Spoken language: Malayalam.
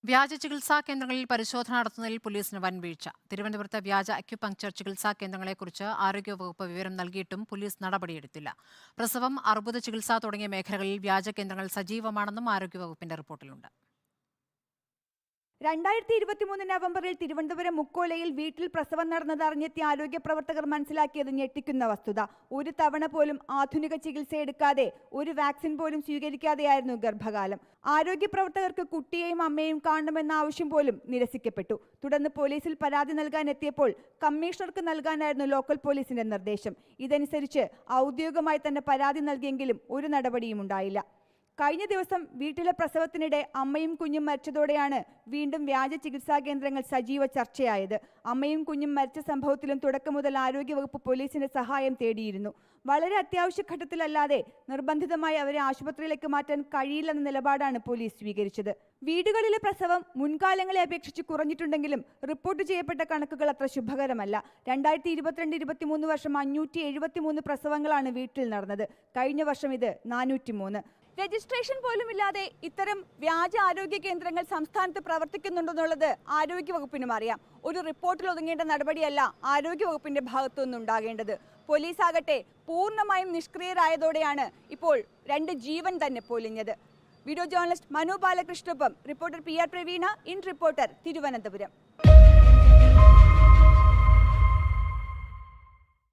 വ്യാജ ചികിത്സാ കേന്ദ്രങ്ങളിൽ പരിശോധന നടത്തുന്നതിൽ പോലീസിന് വൻ വീഴ്ച. തിരുവനന്തപുരത്ത് വ്യാജ അക്യുപങ്ക്ചർ ചികിത്സാ കേന്ദ്രങ്ങളെക്കുറിച്ച് ആരോഗ്യവകുപ്പ് വിവരം നൽകിയിട്ടും പോലീസ് നടപടിയെടുത്തില്ല. പ്രസവം, അർബുദ ചികിത്സ തുടങ്ങിയ മേഖലകളിൽ വ്യാജ കേന്ദ്രങ്ങൾ സജീവമാണെന്നും ആരോഗ്യവകുപ്പിന്റെ റിപ്പോർട്ടിലുണ്ട്. 2023 നവംബറിൽ തിരുവനന്തപുരം മുക്കോലയിൽ വീട്ടിൽ പ്രസവം നടന്നതറിഞ്ഞെത്തിയ ആരോഗ്യ പ്രവർത്തകർ മനസ്സിലാക്കിയത് ഞെട്ടിക്കുന്ന വസ്തുത. ഒരു തവണ പോലും ആധുനിക ചികിത്സയെടുക്കാതെ, ഒരു വാക്സിൻ പോലും സ്വീകരിക്കാതെയായിരുന്നു ഗർഭകാലം. ആരോഗ്യ പ്രവർത്തകർക്ക് കുട്ടിയെയും അമ്മയെയും കാണണമെന്ന ആവശ്യം പോലും നിരസിക്കപ്പെട്ടു. തുടർന്ന് പോലീസിൽ പരാതി നൽകാൻ എത്തിയപ്പോൾ കമ്മീഷണർക്ക് നൽകാനായിരുന്നു ലോക്കൽ പോലീസിന്റെ നിർദ്ദേശം. ഇതനുസരിച്ച് ഔദ്യോഗികമായി തന്നെ പരാതി നൽകിയെങ്കിലും ഒരു നടപടിയും ഉണ്ടായില്ല. കഴിഞ്ഞ ദിവസം വീട്ടിലെ പ്രസവത്തിനിടെ അമ്മയും കുഞ്ഞും മരിച്ചതോടെയാണ് വീണ്ടും വ്യാജ ചികിത്സാ കേന്ദ്രങ്ങൾ സജീവ ചർച്ചയായത്. അമ്മയും കുഞ്ഞും മരിച്ച സംഭവത്തിലും തുടക്കം മുതൽ ആരോഗ്യവകുപ്പ് പോലീസിന്റെ സഹായം തേടിയിരുന്നു. വളരെ അത്യാവശ്യ ഘട്ടത്തിലല്ലാതെ നിർബന്ധിതമായി അവരെ ആശുപത്രിയിലേക്ക് മാറ്റാൻ കഴിയില്ലെന്ന നിലപാടാണ് പോലീസ് സ്വീകരിച്ചത്. വീടുകളിലെ പ്രസവം മുൻകാലങ്ങളെ അപേക്ഷിച്ച് കുറഞ്ഞിട്ടുണ്ടെങ്കിലും റിപ്പോർട്ട് ചെയ്യപ്പെട്ട കണക്കുകൾ അത്ര ശുഭകരമല്ല. 2022-23 വർഷം 573 പ്രസവങ്ങളാണ് വീട്ടിൽ നടന്നത്. കഴിഞ്ഞ വർഷം ഇത് 403. രജിസ്ട്രേഷൻ പോലുമില്ലാതെ ഇത്തരം വ്യാജ ആരോഗ്യ കേന്ദ്രങ്ങൾ സംസ്ഥാനത്ത് പ്രവർത്തിക്കുന്നുണ്ടെന്നുള്ളത് ആരോഗ്യവകുപ്പിനും അറിയാം. ഒരു റിപ്പോർട്ടിൽ ഒതുങ്ങേണ്ട നടപടിയല്ല ആരോഗ്യവകുപ്പിന്റെ ഭാഗത്തുനിന്ന് ഉണ്ടാകേണ്ടത്. പോലീസ് ആകട്ടെ പൂർണ്ണമായും നിഷ്ക്രിയരായതോടെയാണ് ഇപ്പോൾ 2 ജീവൻ തന്നെ പൊലിഞ്ഞത്. വീഡിയോ ജേർണലിസ്റ്റ് മനു ബാലകൃഷ്ണനൊപ്പം reporter PR Praveena, in reporter, Thiruvananthapuram.